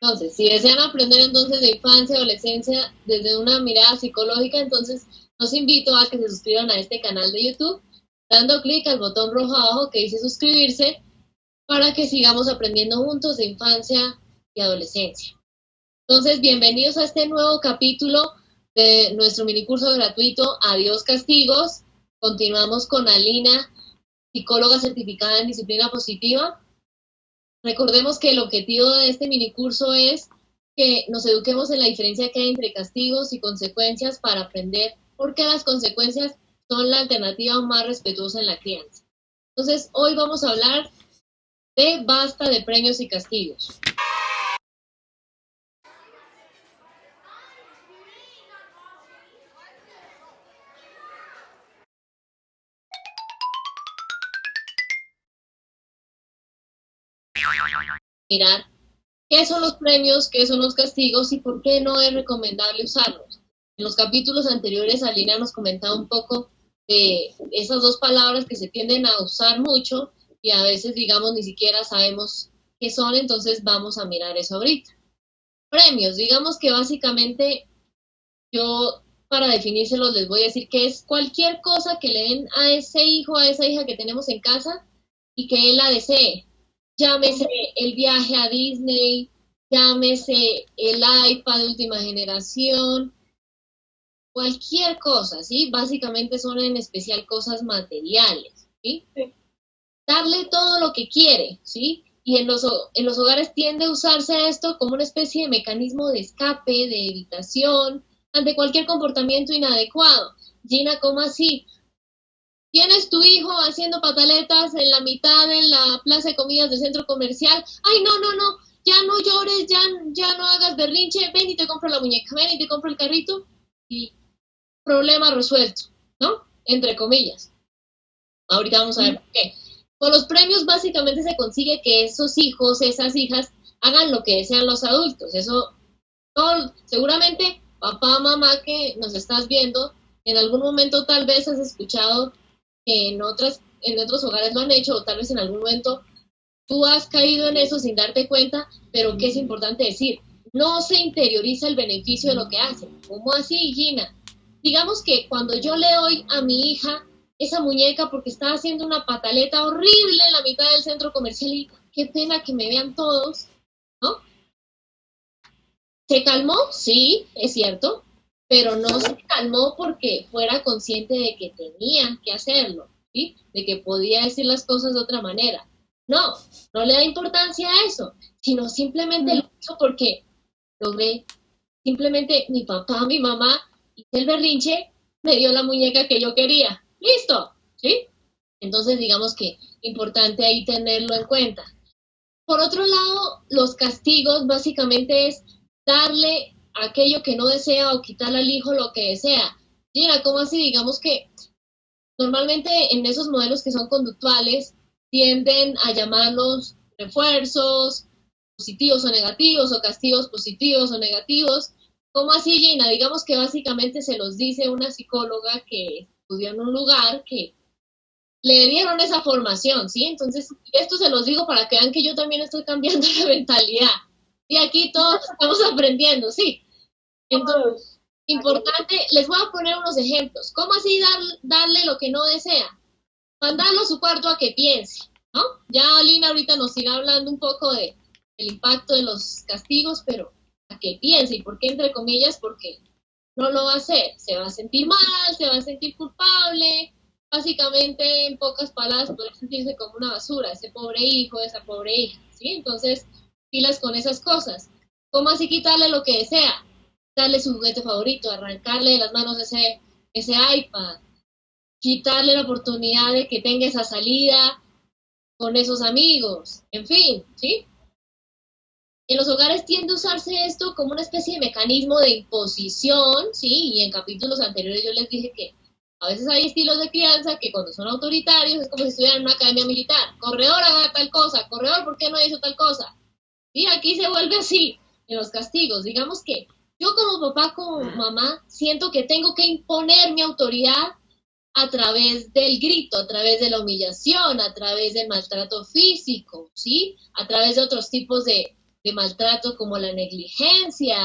Entonces, si desean aprender entonces de infancia, adolescencia, desde una mirada psicológica, entonces los invito a que se suscriban a este canal de YouTube, dando clic al botón rojo abajo que dice suscribirse, para que sigamos aprendiendo juntos de infancia y adolescencia. Entonces, bienvenidos a este nuevo capítulo de nuestro minicurso gratuito Adiós Castigos. Continuamos con Alina, psicóloga certificada en disciplina positiva. Recordemos que el objetivo de este minicurso es que nos eduquemos en la diferencia que hay entre castigos y consecuencias para aprender por qué las consecuencias son la alternativa más respetuosa en la crianza. Entonces, hoy vamos a hablar de basta de premios y castigos. Mirar qué son los premios, qué son los castigos y por qué no es recomendable usarlos. En los capítulos anteriores, Alina nos comentaba un poco de esas dos palabras que se tienden a usar mucho y a veces, digamos, ni siquiera sabemos qué son, entonces vamos a mirar eso ahorita. Premios, digamos que básicamente yo, para definírselos, les voy a decir que es cualquier cosa que le den a ese hijo, a esa hija que tenemos en casa y que él la desee. Llámese el viaje a Disney, llámese el iPad de última generación, cualquier cosa, ¿sí? Básicamente son en especial cosas materiales, ¿sí? Sí. Darle todo lo que quiere, ¿sí? Y en los hogares tiende a usarse esto como una especie de mecanismo de escape, de evitación, ante cualquier comportamiento inadecuado. Gina, ¿cómo así? Tienes tu hijo haciendo pataletas en la mitad de la plaza de comidas del centro comercial. Ay, no, ya no llores, ya no hagas berrinche, ven y te compro la muñeca, ven y te compro el carrito. Y problema resuelto, ¿no? Entre comillas. Ahorita vamos a ver por qué. Con los premios básicamente se consigue que esos hijos, esas hijas, hagan lo que desean los adultos. Eso, no, seguramente, papá, mamá, que nos estás viendo, en algún momento tal vez has escuchado que en otros hogares lo han hecho, o tal vez en algún momento tú has caído en eso sin darte cuenta, pero que es importante decir, no se interioriza el beneficio de lo que hacen. ¿Cómo así, Gina? Digamos que cuando yo le doy a mi hija esa muñeca porque está haciendo una pataleta horrible en la mitad del centro comercial y qué pena que me vean todos, ¿no? ¿Se calmó? Sí, es cierto, pero no se calmó porque fuera consciente de que tenía que hacerlo, ¿sí? De que podía decir las cosas de otra manera. No le da importancia a eso, sino simplemente lo hizo porque logré, simplemente mi papá, mi mamá, hice el berrinche, me dio la muñeca que yo quería. ¡Listo! ¿Sí? Entonces, digamos que importante ahí tenerlo en cuenta. Por otro lado, los castigos básicamente es darle aquello que no desea o quitarle al hijo lo que desea. Mira, ¿cómo así? Digamos que normalmente en esos modelos que son conductuales tienden a llamarlos refuerzos positivos o negativos o castigos positivos o negativos. ¿Cómo así, Gina? Digamos que básicamente se los dice una psicóloga que estudió en un lugar que le dieron esa formación, ¿sí? Entonces, esto se los digo para que vean que yo también estoy cambiando la mentalidad. Y aquí todos estamos aprendiendo, ¿sí? Entonces, importante, les voy a poner unos ejemplos. ¿Cómo así darle lo que no desea? Mandarlo a su cuarto a que piense, ¿no? Ya Alina ahorita nos irá hablando un poco del impacto de los castigos, pero a que piense. ¿Y por qué entre comillas? Porque no lo va a hacer. Se va a sentir mal, se va a sentir culpable. Básicamente, en pocas palabras, puede sentirse como una basura, ese pobre hijo, esa pobre hija, ¿sí? Entonces, pilas con esas cosas. ¿Cómo así quitarle lo que desea? Darle su juguete favorito, arrancarle de las manos ese iPad, quitarle la oportunidad de que tenga esa salida con esos amigos, en fin, ¿sí? En los hogares tiende a usarse esto como una especie de mecanismo de imposición, ¿sí? Y en capítulos anteriores yo les dije que a veces hay estilos de crianza que cuando son autoritarios es como si estuvieran en una academia militar. Corredor, haga tal cosa. Corredor, ¿por qué no hizo tal cosa? Sí, aquí se vuelve así, en los castigos. Digamos que yo como papá, como mamá, siento que tengo que imponer mi autoridad a través del grito, a través de la humillación, a través del maltrato físico, ¿sí? A través de otros tipos de de maltrato como la negligencia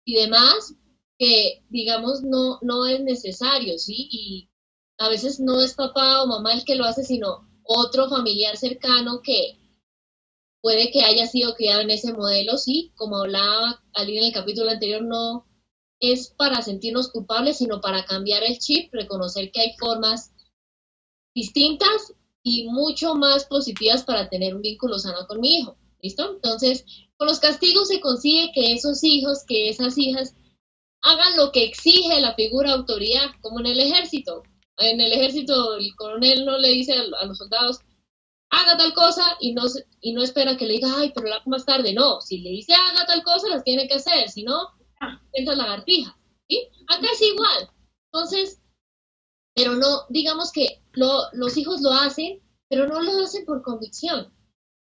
y demás, que digamos no es necesario, ¿sí? Y a veces no es papá o mamá el que lo hace, sino otro familiar cercano que puede que haya sido criado en ese modelo, sí, como hablaba Ali en el capítulo anterior, no es para sentirnos culpables, sino para cambiar el chip, reconocer que hay formas distintas y mucho más positivas para tener un vínculo sano con mi hijo. ¿Listo? Entonces, con los castigos se consigue que esos hijos, que esas hijas hagan lo que exige la figura de autoridad, como en el ejército. En el ejército el coronel no le dice a los soldados, haga tal cosa y no espera que le diga, ay, pero la hago más tarde. No, si le dice haga tal cosa, las tiene que hacer, si no, piensa lagartija. ¿Sí? Acá es igual. Entonces, pero no, digamos que los hijos lo hacen, pero no lo hacen por convicción,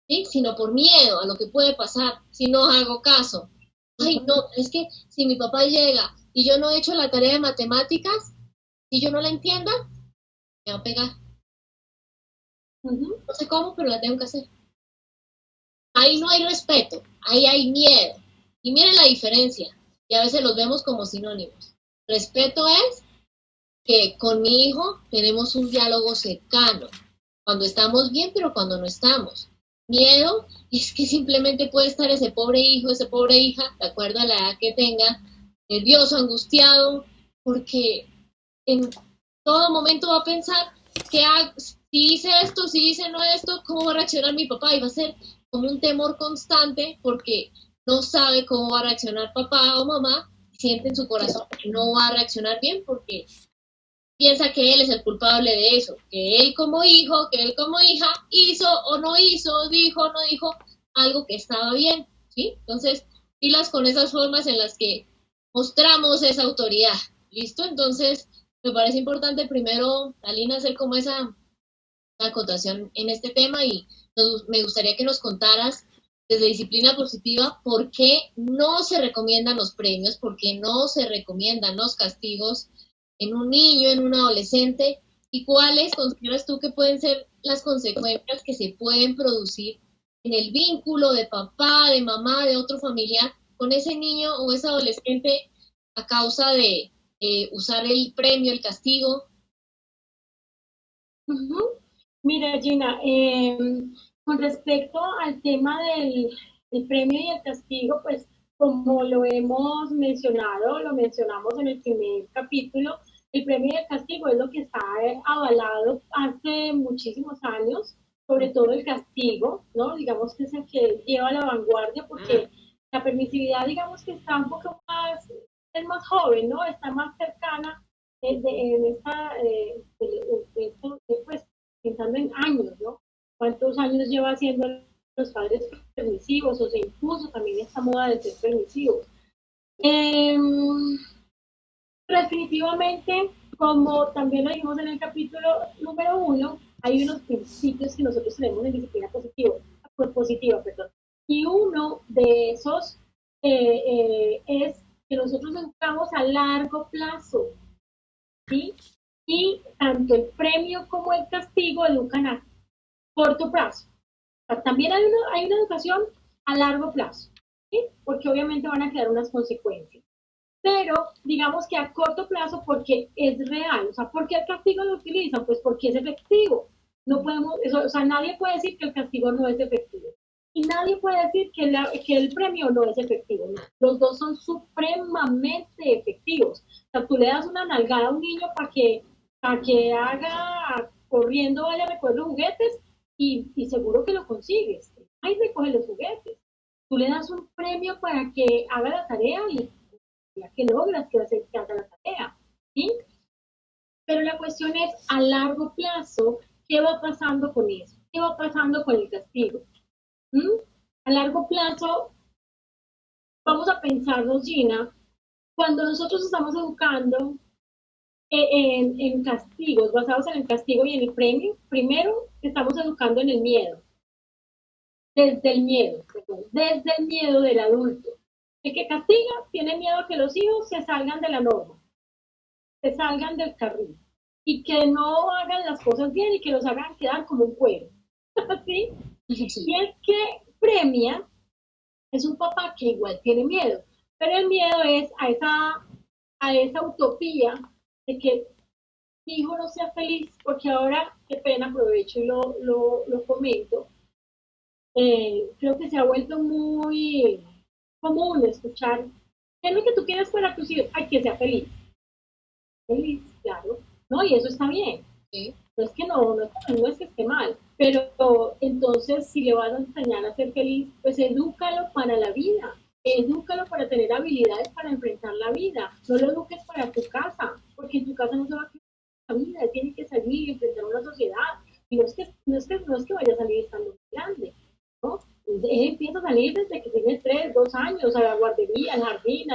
¿sí? Sino por miedo a lo que puede pasar si no hago caso. Ay, no, es que si mi papá llega y yo no he hecho la tarea de matemáticas, si yo no la entienda, me va a pegar. No sé cómo, pero la tengo que hacer. Ahí no hay respeto, ahí hay miedo. Y miren la diferencia, y a veces los vemos como sinónimos. Respeto es que con mi hijo tenemos un diálogo cercano, cuando estamos bien, pero cuando no estamos. Miedo es que simplemente puede estar ese pobre hijo, esa pobre hija, de acuerdo a la edad que tenga, nervioso, angustiado, porque en todo momento va a pensar que si hice esto, si hice no esto, ¿cómo va a reaccionar mi papá? Y va a ser como un temor constante porque no sabe cómo va a reaccionar papá o mamá, siente en su corazón que no va a reaccionar bien porque piensa que él es el culpable de eso, que él como hijo, que él como hija hizo o no hizo, dijo o no dijo algo que estaba bien, ¿sí? Entonces, pilas con esas formas en las que mostramos esa autoridad, ¿listo? Entonces, me parece importante primero, Alina, hacer como esa acotación en este tema y me gustaría que nos contaras desde disciplina positiva por qué no se recomiendan los premios, por qué no se recomiendan los castigos en un niño, en un adolescente, y cuáles consideras tú que pueden ser las consecuencias que se pueden producir en el vínculo de papá, de mamá, de otro familiar con ese niño o ese adolescente a causa de usar el premio, el castigo. Mira, Gina, con respecto al tema del premio y el castigo, pues como lo hemos mencionado, lo mencionamos en el primer capítulo, el premio y el castigo es lo que está avalado hace muchísimos años, sobre todo el castigo, ¿no? Digamos que es el que lleva la vanguardia porque la permisividad, digamos que está un poco más, es más joven, ¿no? Está más cercana en esta, pues, pensando en años, ¿no? ¿Cuántos años lleva haciendo los padres permisivos o se impuso también esta moda de ser permisivos? Eh, definitivamente, como también lo dijimos en el capítulo número 1, hay unos principios que nosotros tenemos en disciplina positiva, perdón. Y uno de esos es que nosotros educamos a largo plazo, ¿sí? Y tanto el premio como el castigo educan a corto plazo. O sea, también hay una educación a largo plazo, ¿sí? Porque obviamente van a quedar unas consecuencias. Pero digamos que a corto plazo porque es real. O sea, ¿por qué el castigo lo utilizan? Pues porque es efectivo. No podemos, eso, o sea, nadie puede decir que el castigo no es efectivo. Y nadie puede decir que el premio no es efectivo. No. Los dos son supremamente efectivos. O sea, tú le das una nalgada a un niño para que haga corriendo, vaya a recoger los juguetes y seguro que lo consigues. Ahí recoge los juguetes. Tú le das un premio para que haga la tarea y que logras que haga la tarea. ¿Sí? Pero la cuestión es a largo plazo, ¿qué va pasando con eso? ¿Qué va pasando con el castigo? ¿Mm? A largo plazo, vamos a pensarnos, Gina, cuando nosotros estamos educando en castigos, basados en el castigo y en el premio, primero estamos educando en el miedo, desde el miedo del adulto. El que castiga tiene miedo a que los hijos se salgan de la norma, se salgan del carril y que no hagan las cosas bien y que los hagan quedar como un cuero. ¿Sí? Y el que premia Es un papá que igual tiene miedo, pero el miedo es a esa utopía de que mi hijo no sea feliz, porque ahora, qué pena, aprovecho y lo comento, creo que se ha vuelto muy común escuchar, ¿qué es lo que tú quieres para tus hijos? Ay, que sea feliz, claro, ¿no? Y eso está bien. Sí. No es que no es que esté mal, pero entonces si le vas a enseñar a ser feliz, pues edúcalo para la vida, edúcalo para tener habilidades para enfrentar la vida, no lo eduques para tu casa, porque en tu casa no se va a quedar la vida, él tiene que salir y enfrentar una sociedad, y no es que vaya a salir estando muy grande, ¿no? Él empieza a salir desde que tiene 3, 2 años, a la guardería, al jardín,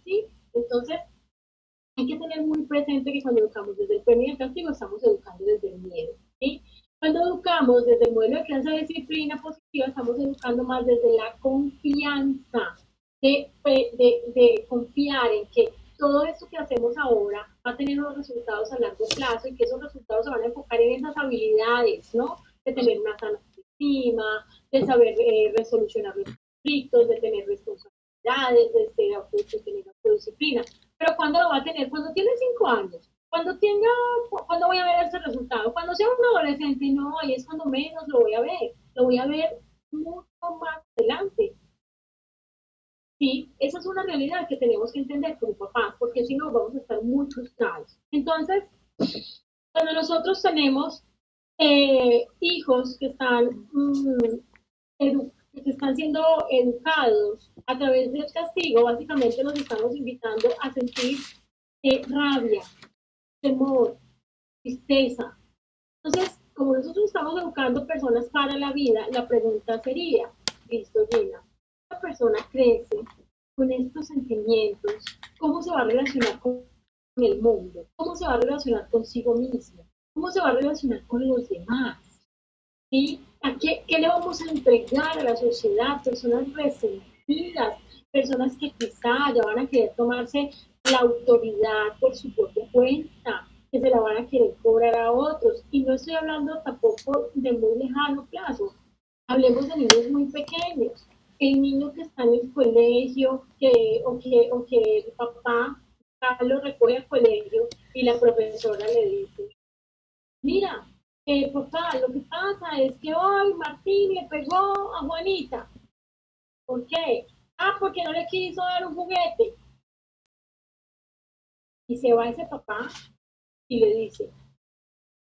sí, entonces hay que tener muy presente que cuando educamos desde el premio y el castigo, estamos educando desde el miedo. ¿Sí? Cuando educamos desde el modelo de crianza de disciplina positiva, estamos educando más desde la confianza, de confiar en que todo esto que hacemos ahora va a tener unos resultados a largo plazo y que esos resultados se van a enfocar en esas habilidades, ¿no? De tener una sana autoestima, de saber resolucionar los conflictos, de tener responsabilidades, de tener autodisciplina. Pero ¿cuándo lo va a tener? Cuando tiene 5 años. Cuando voy a ver ese resultado. Cuando sea un adolescente, no, ahí es cuando menos lo voy a ver. Lo voy a ver mucho más adelante. Sí, esa es una realidad que tenemos que entender como papás, porque si no vamos a estar muy frustrados. Entonces, cuando nosotros tenemos hijos que que están siendo educados a través del castigo, básicamente los estamos invitando a sentir rabia, temor, tristeza. Entonces, como nosotros estamos educando personas para la vida, la pregunta sería, listo, Gina, la persona crece con estos sentimientos, ¿cómo se va a relacionar con el mundo? ¿Cómo se va a relacionar consigo mismo? ¿Cómo se va a relacionar con los demás? ¿Sí? ¿Qué le vamos a entregar a la sociedad? Personas resentidas, personas que quizá ya van a querer tomarse la autoridad por su propia cuenta, que se la van a querer cobrar a otros. Y no estoy hablando tampoco de muy lejano plazo, hablemos de niños muy pequeños. El niño que está en el colegio o que el papá lo recoge al colegio y la profesora le dice, mira, papá, lo que pasa es que hoy Martín le pegó a Juanita. ¿Por qué? Ah, porque no le quiso dar un juguete. Y se va ese papá y le dice,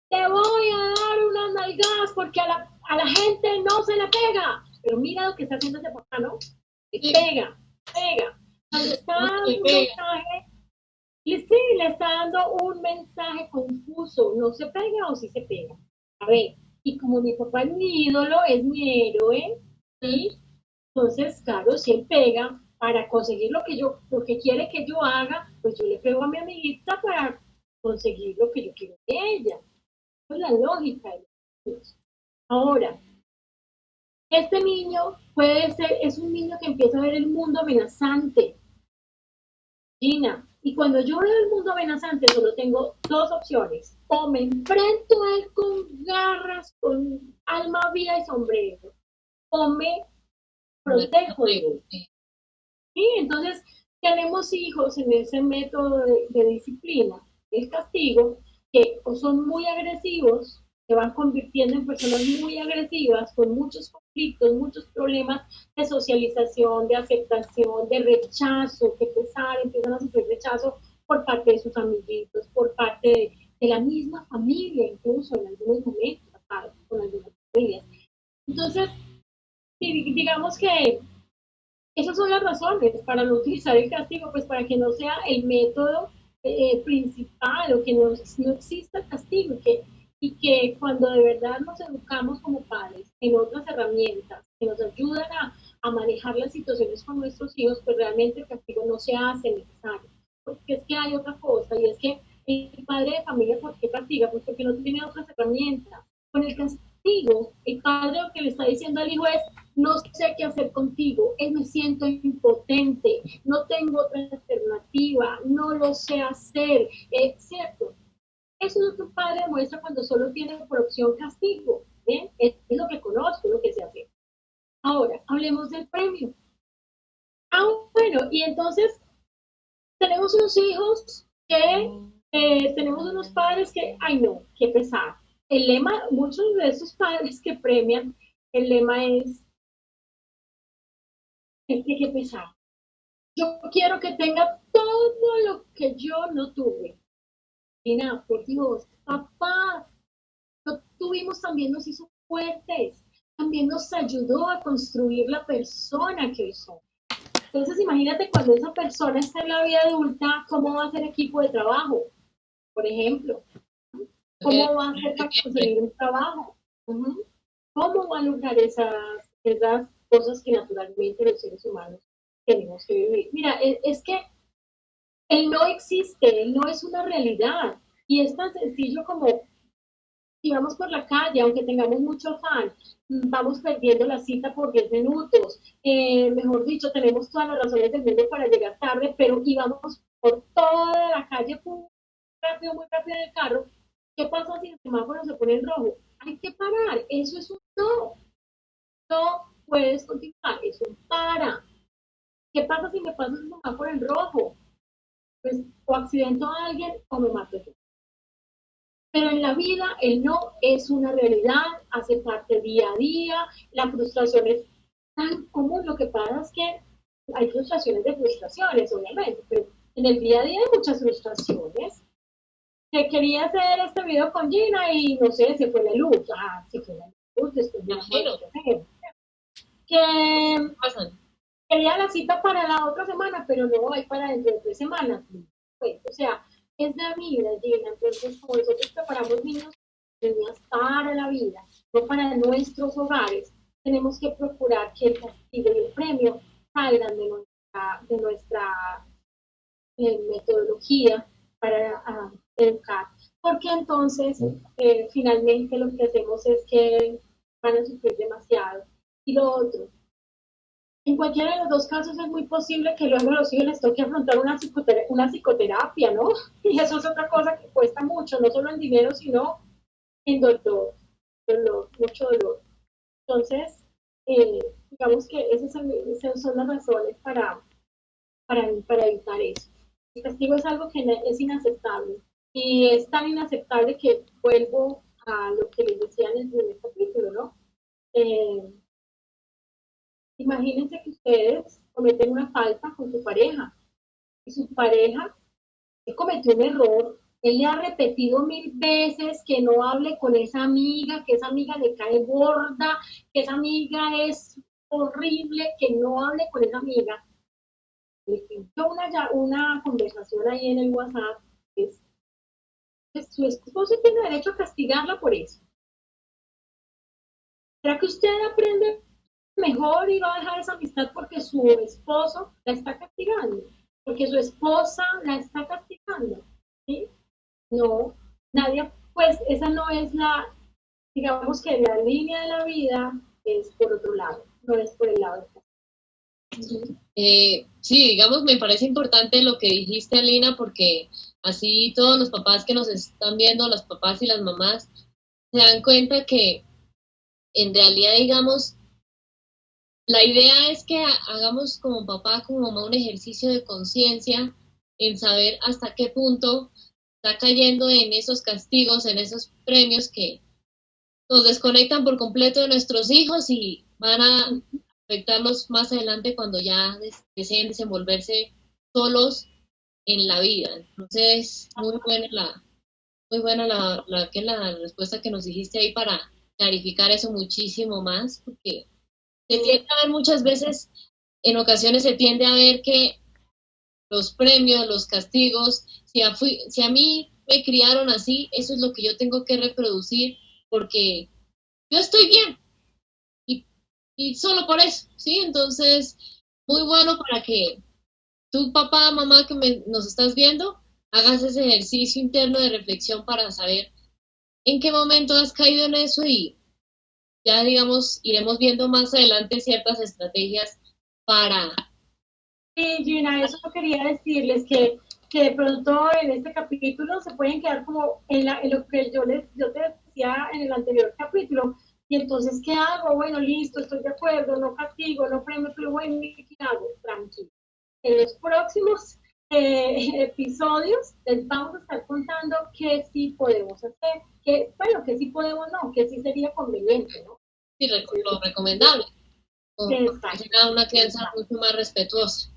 te voy a dar unas nalgadas porque a la gente no se le pega. Pero mira lo que está haciendo ese papá, ¿no? Le pega, pega. Cuando está dando un mensaje, sí, le está dando un mensaje confuso. ¿No se pega o sí se pega? A ver, y como mi papá es mi ídolo, es mi héroe, ¿sí? Entonces, claro, si él pega para conseguir lo que quiere que yo haga, pues yo le pego a mi amiguita para conseguir lo que yo quiero de ella. Esa es la lógica de los niños. Ahora, este niño es un niño que empieza a ver el mundo amenazante, Gina. Y cuando yo veo el mundo amenazante, solo tengo dos opciones. O me enfrento a él con garras, con alma, vida y sombrero, o me protejo de él. Y entonces tenemos hijos en ese método de disciplina, el castigo, que o son muy agresivos, se van convirtiendo en personas muy agresivas, con muchos conflictos, muchos problemas de socialización, de aceptación, de rechazo, que pesar, empiezan a sufrir rechazo por parte de sus amiguitos, por parte de la misma familia, incluso en algunos momentos, con algunas familias. Entonces, digamos que esas son las razones para no utilizar el castigo, pues para que no sea el método principal o que no exista el castigo y que cuando de verdad nos educamos como padres en otras herramientas que nos ayudan a manejar las situaciones con nuestros hijos, pues realmente el castigo no se hace necesario. Porque es que hay otra cosa y es que el padre de familia, ¿por qué castiga? Pues porque no tiene otras herramientas. Con el castigo, el padre lo que le está diciendo al hijo es, no sé qué hacer contigo, me siento impotente, no tengo otra alternativa, no lo sé hacer, ¿cierto? Eso es lo que un padre demuestra cuando solo tiene por opción castigo, ¿bien? Es lo que conozco, lo que se hace. Ahora, hablemos del premio. Bueno, y entonces tenemos unos hijos que, tenemos unos padres que, ay no, qué pesar. El lema, muchos de esos padres que premian, el lema es que qué pesar. Yo quiero que tenga todo lo que yo no tuve. Mira, por Dios, papá, lo tuvimos también nos hizo fuertes, también nos ayudó a construir la persona que hoy somos. Entonces, imagínate cuando esa persona está en la vida adulta, cómo va a ser equipo de trabajo, por ejemplo, cómo va a hacer para conseguir un trabajo, cómo va a lograr esas cosas que naturalmente los seres humanos tenemos que vivir. Mira, es que el no existe, el no es una realidad. Y es tan sencillo como si vamos por la calle, aunque tengamos mucho afán, vamos perdiendo la cita por 10 minutos. Mejor dicho, tenemos todas las razones del mundo para llegar tarde, pero íbamos por toda la calle muy rápido en el carro. ¿Qué pasa si el semáforo se pone en rojo? Hay que parar. Eso es un no. No puedes continuar. Eso para. ¿Qué pasa si me pasa el semáforo en rojo? Pues o accidento a alguien o me mato yo. Pero en la vida el no es una realidad, hace parte día a día, la frustración es tan común, lo que pasa es que hay frustraciones de frustraciones, obviamente, pero en el día a día hay muchas frustraciones. Que quería hacer este video con Gina y no sé, se fue la luz, se fue la luz, después de que quería la cita para la otra semana, pero no, hay para dentro de 3 semanas. Pues, o sea, es la vida, Gina. Entonces, como nosotros preparamos niños para la vida, no para nuestros hogares, tenemos que procurar que el castigo y el premio salgan de nuestra metodología para educar. Porque entonces, finalmente lo que hacemos es que van a sufrir demasiado. Y lo otro, en cualquiera de los dos casos es muy posible que luego a los hijos les toque afrontar una psicoterapia, ¿no? Y eso es otra cosa que cuesta mucho, no solo en dinero, sino en dolor, mucho dolor. Entonces, digamos que esas son las razones para evitar eso. El castigo es algo que es inaceptable. Y es tan inaceptable que vuelvo a lo que les decía en el primer capítulo, ¿no? Imagínense que ustedes cometen una falta con su pareja y su pareja cometió un error, él le ha repetido 1000 veces que no hable con esa amiga, que esa amiga le cae gorda, que esa amiga es horrible, que no hable con esa amiga. Le pidió una conversación ahí en el WhatsApp, su esposo tiene derecho a castigarla por eso. ¿Será que usted aprende mejor y va a dejar esa amistad porque su esposo la está castigando? Porque su esposa la está castigando, ¿sí? No, nadie, pues esa no es digamos que la línea de la vida es por otro lado, no es por el lado de sí, digamos, me parece importante lo que dijiste, Alina, porque así todos los papás que nos están viendo, los papás y las mamás, se dan cuenta que en realidad, digamos, la idea es que hagamos como papá, como mamá, un ejercicio de conciencia en saber hasta qué punto está cayendo en esos castigos, en esos premios que nos desconectan por completo de nuestros hijos y van a afectarlos más adelante cuando ya deseen desenvolverse solos en la vida. Entonces, muy buena la respuesta que nos dijiste ahí para clarificar eso muchísimo más, porque se tiende a ver muchas veces, en ocasiones se tiende a ver que los premios, los castigos, si a mí me criaron así, eso es lo que yo tengo que reproducir porque yo estoy bien y solo por eso, ¿sí? Entonces, muy bueno para que tú, papá, mamá, que nos estás viendo, hagas ese ejercicio interno de reflexión para saber en qué momento has caído en eso y ya, digamos, iremos viendo más adelante ciertas estrategias para... Sí, Gina, eso quería decirles que de pronto en este capítulo se pueden quedar como en lo que yo te decía en el anterior capítulo, Y entonces, ¿qué hago? Bueno, listo, estoy de acuerdo, no castigo, no premio, pero bueno, ¿qué hago? Tranquilo. En los próximos episodios les vamos a estar contando qué sí podemos hacer, que, bueno, que sí podemos, no, que sí sería conveniente, ¿no? Sí, lo recomendable. Exacto. Será una crianza mucho más respetuosa.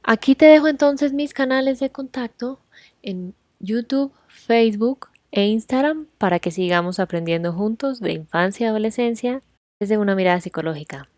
Aquí te dejo entonces mis canales de contacto en YouTube, Facebook e Instagram para que sigamos aprendiendo juntos de infancia y adolescencia desde una mirada psicológica.